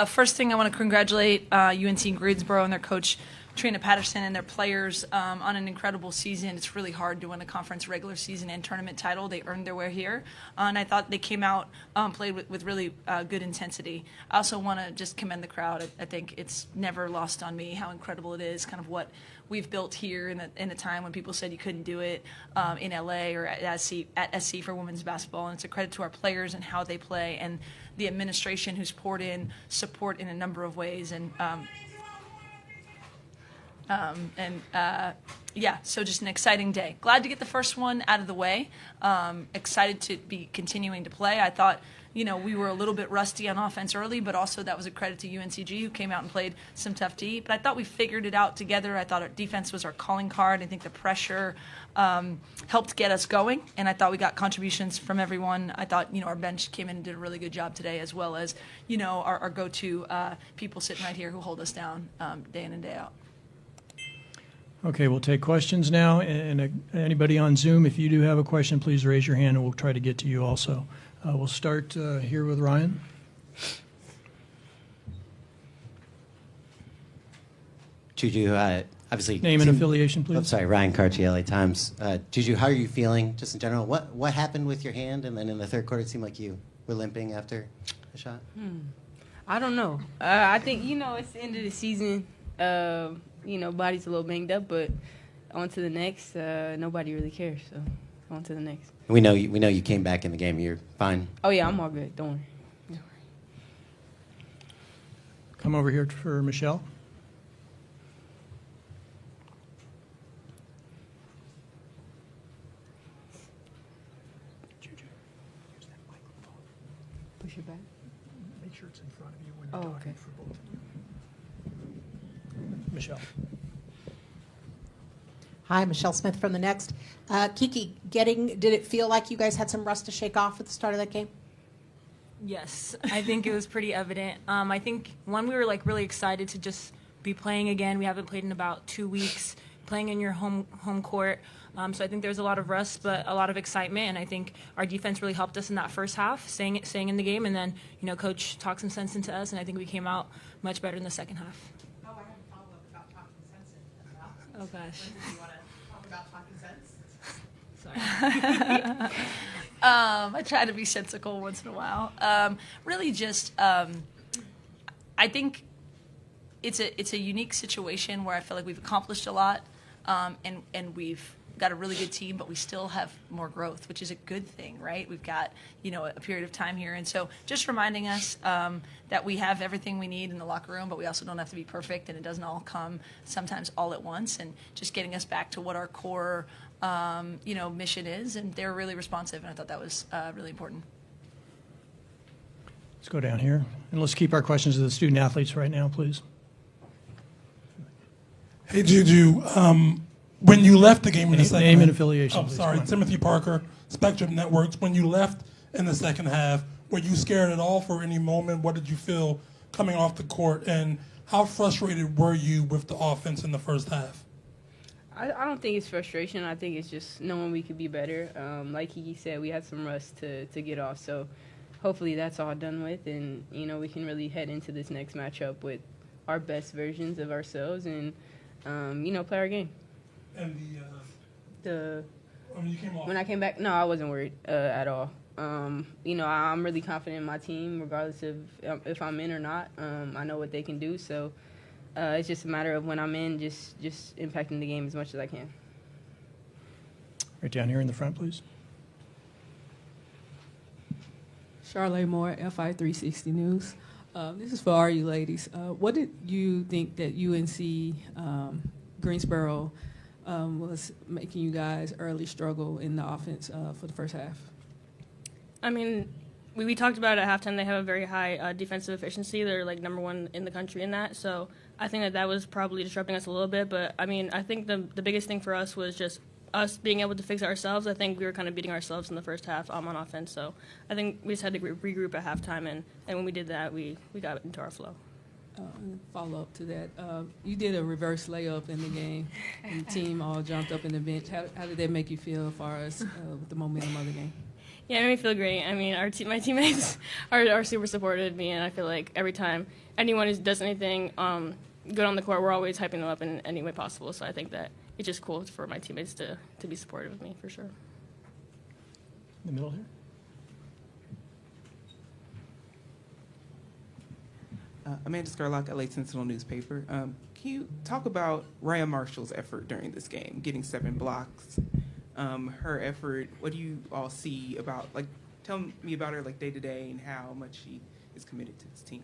First thing, I want to congratulate UNC Greensboro and their coach, Trina Patterson, and their players on an incredible season. It's really hard to win a conference regular season and tournament title. They earned their way here, and I thought they came out, played with really good intensity. I also want to just commend the crowd. I think it's never lost on me how incredible it is, kind of what we've built here in a time when people said you couldn't do it in LA or at SC for women's basketball. And it's a credit to our players and how they play, and the administration who's poured in support in a number of ways. So just an exciting day. Glad to get the first one out of the way. Excited to be continuing to play. I thought, we were a little bit rusty on offense early, but also that was a credit to UNCG, who came out and played some tough D. But I thought we figured it out together. I thought our defense was our calling card. I think the pressure helped get us going, and I thought we got contributions from everyone. I thought, our bench came in and did a really good job today, as well as, our go-to people sitting right here who hold us down day in and day out. Okay, we'll take questions now. And anybody on Zoom, if you do have a question, please raise your hand, and we'll try to get to you also. We'll start here with Ryan. JuJu, obviously. Name and affiliation, please. I'm sorry, Ryan Cartier, LA Times. JuJu, how are you feeling, just in general? What happened with your hand? And then in the third quarter, it seemed like you were limping after a shot. I don't know. I think, it's the end of the season. Body's a little banged up, but on to the next. Nobody really cares, so on to the next. We know you came back in the game. You're fine. Oh, yeah, I'm all good. Don't worry. Come over here for Michelle. Push it back. Make sure it's in front of you when you're talking for both of you. Michelle. Hi, Michelle Smith from The Next. Kiki, did it feel like you guys had some rust to shake off at the start of that game? Yes, I think it was pretty evident. I think we were really excited to just be playing again. We haven't played in about 2 weeks, playing in your home court. So I think there was a lot of rust, but a lot of excitement. And I think our defense really helped us in that first half, staying in the game. And then, Coach talked some sense into us, and I think we came out much better in the second half. Oh, I have a follow-up about talking sense as well. Oh, gosh. Do you want to talk about talking sense? Sorry. I try to be sensical once in a while. Really just, I think it's a unique situation where I feel like we've accomplished a lot, and we've got a really good team, but we still have more growth, which is a good thing, right? We've got, a period of time here. And so just reminding us that we have everything we need in the locker room, but we also don't have to be perfect, and it doesn't all come sometimes all at once, and just getting us back to what our core, mission is. And they're really responsive, and I thought that was really important. Let's go down here. And let's keep our questions to the student athletes right now, please. Hey, JuJu. When you left the game in the second name half, and affiliation. Please. Sorry, Timothy Parker, Spectrum Networks. When you left in the second half, were you scared at all for any moment? What did you feel coming off the court, and how frustrated were you with the offense in the first half? I don't think it's frustration. I think it's just knowing we could be better. Like Kiki said, we had some rust to get off, so hopefully that's all done with, and we can really head into this next matchup with our best versions of ourselves and play our game. And when you came off. When I came back, no, I wasn't worried at all. I'm really confident in my team, regardless of if I'm in or not. I know what they can do, so it's just a matter of when I'm in, just impacting the game as much as I can. Right down here in the front, please. Charlotte Moore, FI 360 News. This is for all you ladies. What did you think that UNC Greensboro was making you guys early struggle in the offense for the first half? I mean, we talked about it at halftime. They have a very high defensive efficiency. They're number one in the country in that. So I think that was probably disrupting us a little bit. But I mean, I think the biggest thing for us was just us being able to fix it ourselves. I think we were kind of beating ourselves in the first half on offense. So I think we just had to regroup at halftime. And when we did that, we got into our flow. Follow up to that, you did a reverse layup in the game, and the team all jumped up in the bench. How did that make you feel as far as the momentum of the game? Yeah, it made me feel great. I mean, my teammates are super supportive of me, and I feel like every time anyone who does anything good on the court, we're always hyping them up in any way possible. So I think that it's just cool for my teammates to be supportive of me, for sure. In the middle here. Amanda Scarlock, LA Sentinel newspaper. Can you talk about Rhea Marshall's effort during this game, getting 7 blocks? Her effort, what do you all see about, like, tell me about her, like, day to day and how much she is committed to this team?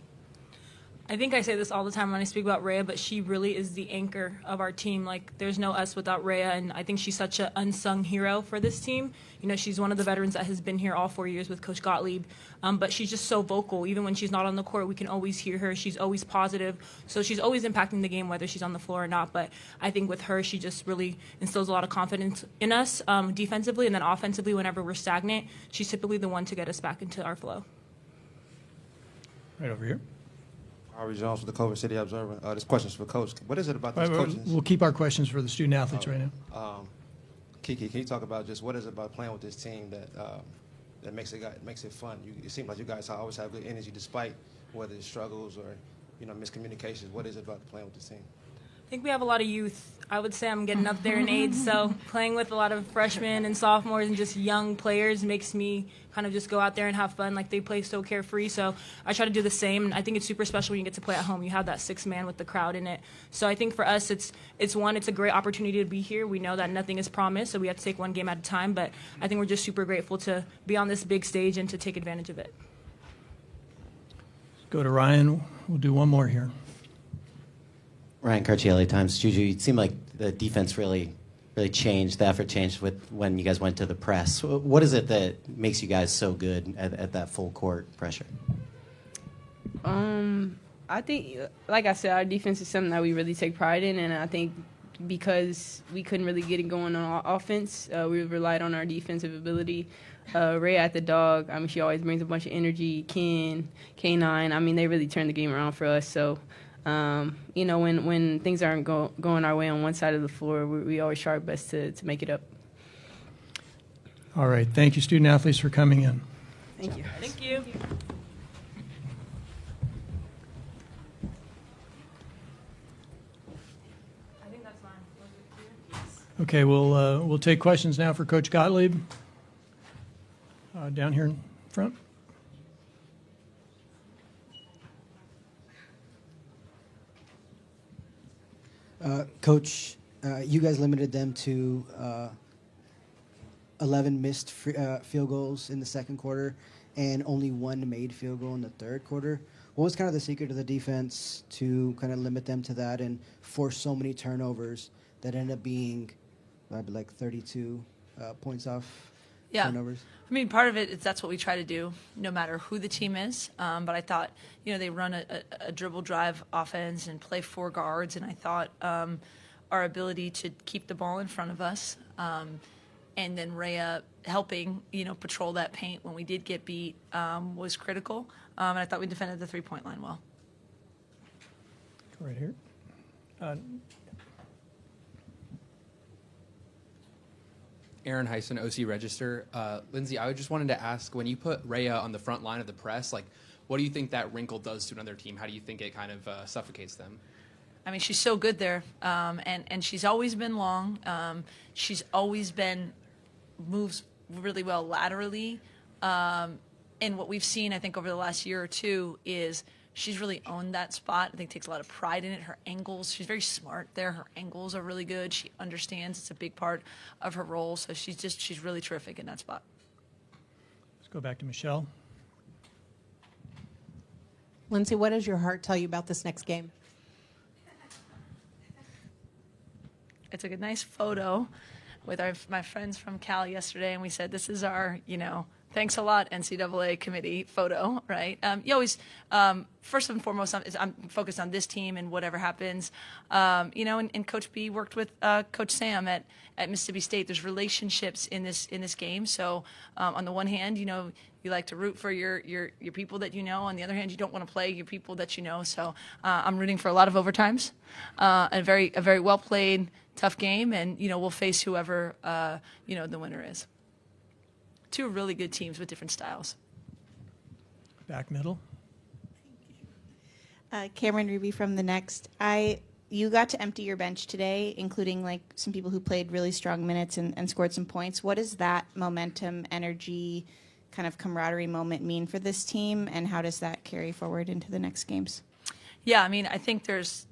I think I say this all the time when I speak about Rhea, but she really is the anchor of our team. Like, there's no us without Rhea, and I think she's such an unsung hero for this team. You know, she's one of the veterans that has been here all 4 years with Coach Gottlieb, but she's just so vocal. Even when she's not on the court, we can always hear her. She's always positive, so she's always impacting the game, whether she's on the floor or not. But I think with her, she just really instills a lot of confidence in us defensively, and then offensively, whenever we're stagnant, she's typically the one to get us back into our flow. Right over here. Ari Jones with the Culver City Observer. This question's for Coach. What is it about these coaches? We'll keep our questions for the student athletes right now. Kiki, can you talk about just what is it about playing with this team that makes it fun? It seems like you guys always have good energy despite whether it's struggles or miscommunications. What is it about playing with this team? I think we have a lot of youth. I would say I'm getting up there in age, so playing with a lot of freshmen and sophomores and just young players makes me kind of just go out there and have fun. Like, they play so carefree, so I try to do the same. And I think it's super special when you get to play at home. You have that 6 man with the crowd in it. So I think for us, it's a great opportunity to be here. We know that nothing is promised, so we have to take one game at a time. But I think we're just super grateful to be on this big stage and to take advantage of it. Go to Ryan. We'll do one more here. Ryan Cartier, LA Times. JuJu, it seemed like the defense really changed, the effort changed when you guys went to the press. What is it that makes you guys so good at that full court pressure? I think, like I said, our defense is something that we really take pride in, and I think because we couldn't really get it going on offense, we relied on our defensive ability. Ray at the dog, I mean, she always brings a bunch of energy. Ken, K9, I mean, they really turned the game around for us. So, when things aren't going our way on one side of the floor, we always try our best to make it up. All right. Thank you, student athletes, for coming in. Thank you. Thank you. I think that's mine. Okay, we'll take questions now for Coach Gottlieb. Down here in front. Coach, you guys limited them to 11 missed field goals in the second quarter and only 1 made field goal in the third quarter. What was kind of the secret of the defense to kind of limit them to that and force so many turnovers that ended up being like 32 points off turnovers? I mean, part of it is that's what we try to do, no matter who the team is. But I thought, they run a dribble drive offense and play 4 guards, and I thought our ability to keep the ball in front of us, and then Rhea helping, patrol that paint when we did get beat was critical. And I thought we defended the 3-point line well. Right here. Aaron Heisen, OC Register. Lindsay, I just wanted to ask, when you put Rhea on the front line of the press, what do you think that wrinkle does to another team? How do you think it kind of suffocates them? I mean, she's so good there, and she's always been long. She's always moves really well laterally. And what we've seen, I think, over the last year or two is she's really owned that spot. I think takes a lot of pride in it. Her angles, she's very smart there. Her angles are really good. She understands it's a big part of her role. So she's really terrific in that spot. Let's go back to Michelle. Lindsay, what does your heart tell you about this next game? I took a nice photo with my friends from Cal yesterday, and we said, this is our, thanks a lot, NCAA committee photo, right? You always, first and foremost, I'm focused on this team and whatever happens. And Coach B worked with Coach Sam at Mississippi State. There's relationships in this game. So on the one hand, you like to root for your people that you know. On the other hand, you don't want to play your people that you know. So I'm rooting for a lot of overtimes, a very well played, tough game, and we'll face whoever the winner is. two really good teams with different styles. Back middle. Cameron Ruby from The Next. You got to empty your bench today, including like some people who played really strong minutes and scored some points. What does that momentum, energy, kind of camaraderie moment mean for this team, and how does that carry forward into the next games? Yeah, I mean, I think there's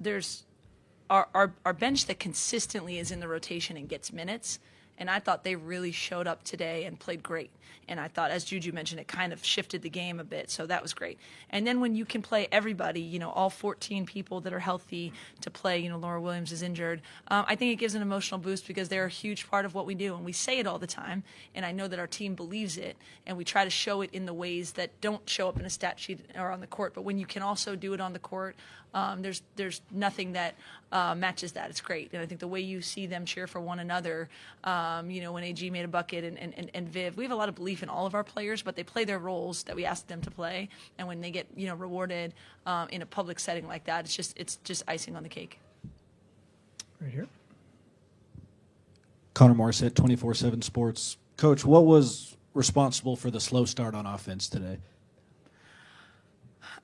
our bench that consistently is in the rotation and gets minutes, and I thought they really showed up today and played great. And I thought, as JuJu mentioned, it kind of shifted the game a bit, so that was great. And then when you can play everybody, all 14 people that are healthy to play, Laura Williams is injured, I think it gives an emotional boost because they're a huge part of what we do. And we say it all the time, and I know that our team believes it, and we try to show it in the ways that don't show up in a stat sheet or on the court. But when you can also do it on the court, there's nothing that matches that. It's great. And I think the way you see them cheer for one another, when AG made a bucket and Viv, we have a lot of belief in all of our players, but they play their roles that we ask them to play. And when they get, rewarded in a public setting like that, it's just icing on the cake. Right here. Connor Morissette, 24/7 Sports. Coach, what was responsible for the slow start on offense today?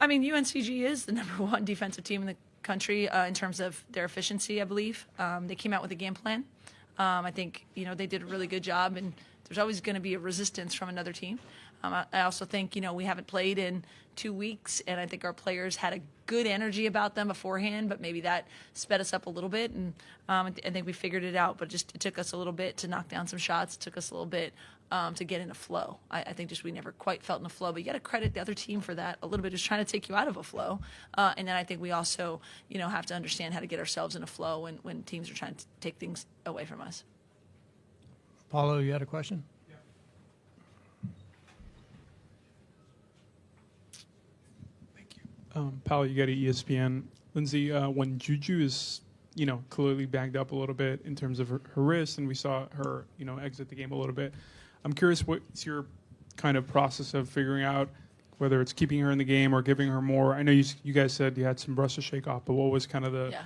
I mean, UNCG is the #1 defensive team in the country in terms of their efficiency, I believe. They came out with a game plan. I think, they did a really good job, and there's always going to be a resistance from another team. I also think, we haven't played in 2 weeks, and I think our players had a good energy about them beforehand, but maybe that sped us up a little bit, and I think we figured it out, but it took us a little bit to knock down some shots. It took us a little bit to get in a flow. I think we never quite felt in a flow, but you got to credit the other team for that a little bit, just trying to take you out of a flow. And then I think we also, have to understand how to get ourselves in a flow when teams are trying to take things away from us. Paulo, you had a question? Paolo, you got ESPN. Lindsay, when JuJu is, clearly banged up a little bit in terms of her wrist, and we saw her, exit the game a little bit. I'm curious, what's your kind of process of figuring out whether it's keeping her in the game or giving her more? I know you guys said you had some rust to shake off, but what was kind of the,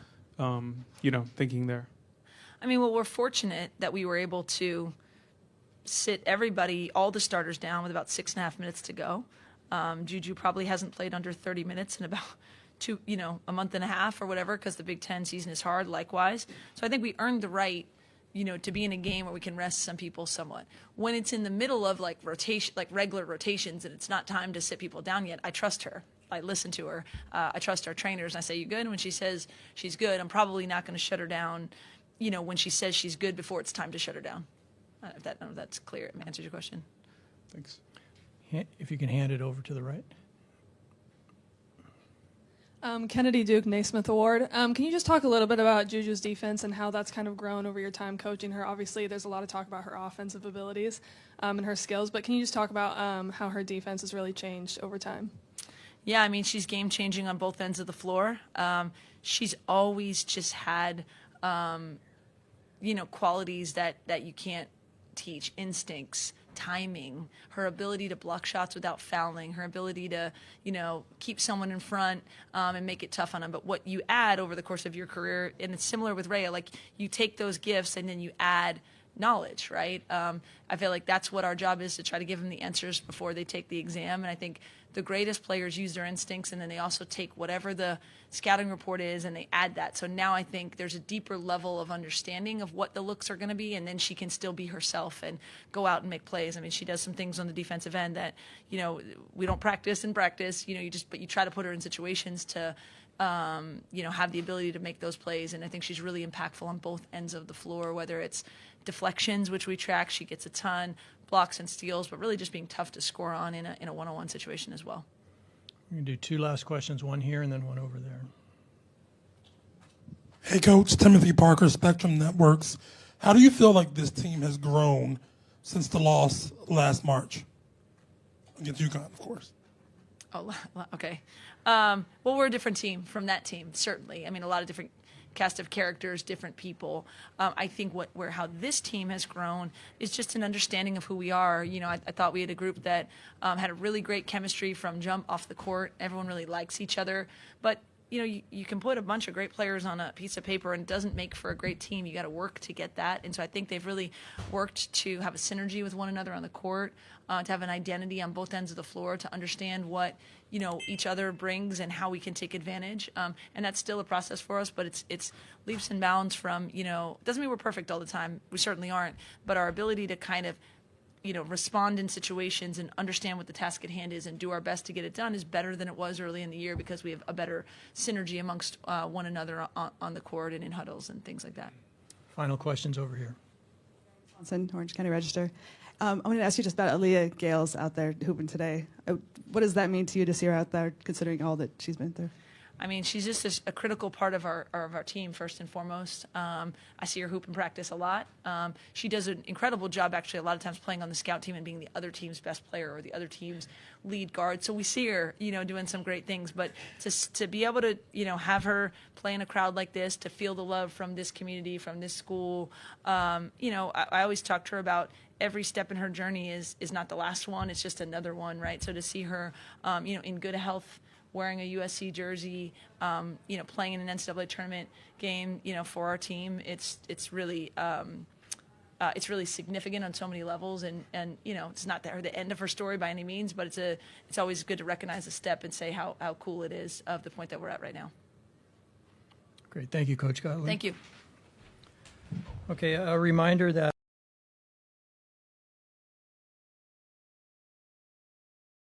thinking there? I mean, well, we're fortunate that we were able to sit everybody, all the starters down with about 6.5 minutes to go. JuJu probably hasn't played under 30 minutes in about a month and a half or whatever, because the Big Ten season is hard likewise. So I think we earned the right, to be in a game where we can rest some people somewhat. When it's in the middle of rotation, regular rotations, and it's not time to sit people down yet, I trust her. I listen to her. I trust our trainers. And I say, "You good?" And when she says she's good, I'm probably not going to shut her down, when she says she's good before it's time to shut her down. I don't know if that's clear. It answers your question. Thanks. If you can hand it over to the right. Kennedy Duke Naismith Award. Can you just talk a little bit about JuJu's defense and how that's kind of grown over your time coaching her? Obviously, there's a lot of talk about her offensive abilities and her skills, but can you just talk about how her defense has really changed over time? Yeah, I mean, she's game-changing on both ends of the floor. She's always just had, qualities that you can't teach, instincts, timing, her ability to block shots without fouling, her ability to, keep someone in front and make it tough on them. But what you add over the course of your career, and it's similar with Rhea, you take those gifts and then you add knowledge, right? I feel like that's what our job is, to try to give them the answers before they take the exam. And I think the greatest players use their instincts, and then they also take whatever the scouting report is and they add that. So now I think there's a deeper level of understanding of what the looks are going to be, and then she can still be herself and go out and make plays. I mean, she does some things on the defensive end that, we don't practice in practice, but you try to put her in situations to, have the ability to make those plays. And I think she's really impactful on both ends of the floor, whether it's deflections, which we track, she gets a ton, blocks and steals, but really just being tough to score on in a one-on-one situation as well. We're going to do 2 last questions, one here and then one over there. Hey, Coach, Timothy Parker, Spectrum Networks. How do you feel like this team has grown since the loss last March? Against UConn, of course. Oh, okay. Well, we're a different team from that team, certainly. I mean, a lot of different cast of characters, different people. I think how this team has grown is just an understanding of who we are. I thought we had a group that had a really great chemistry from jump off the court. Everyone really likes each other. But you can put a bunch of great players on a piece of paper and it doesn't make for a great team. You got to work to get that. And so I think they've really worked to have a synergy with one another on the court, to have an identity on both ends of the floor, to understand what, each other brings and how we can take advantage. And that's still a process for us, but it's leaps and bounds from, doesn't mean we're perfect all the time. We certainly aren't. But our ability to kind of, respond in situations and understand what the task at hand is and do our best to get it done is better than it was early in the year because we have a better synergy amongst one another on the court and in huddles and things like that. Final questions over here. Johnson, Orange County Register. I'm going to ask you just about Aaliyah Gales out there hooping today. What does that mean to you to see her out there, considering all that she's been through? I mean, she's just a critical part of our team, first and foremost. I see her hoop in practice a lot. She does an incredible job, actually, a lot of times playing on the scout team and being the other team's best player or the other team's lead guard. So we see her, doing some great things. But to be able to, have her play in a crowd like this, to feel the love from this community, from this school, I always talk to her about every step in her journey is not the last one. It's just another one, right? So to see her, in good health, wearing a USC jersey, playing in an NCAA tournament game, for our team, it's really significant on so many levels, and it's not the end of her story by any means, but it's always good to recognize a step and say how cool it is of the point that we're at right now. Great, thank you, Coach Gottlieb. Thank you. Okay, a reminder that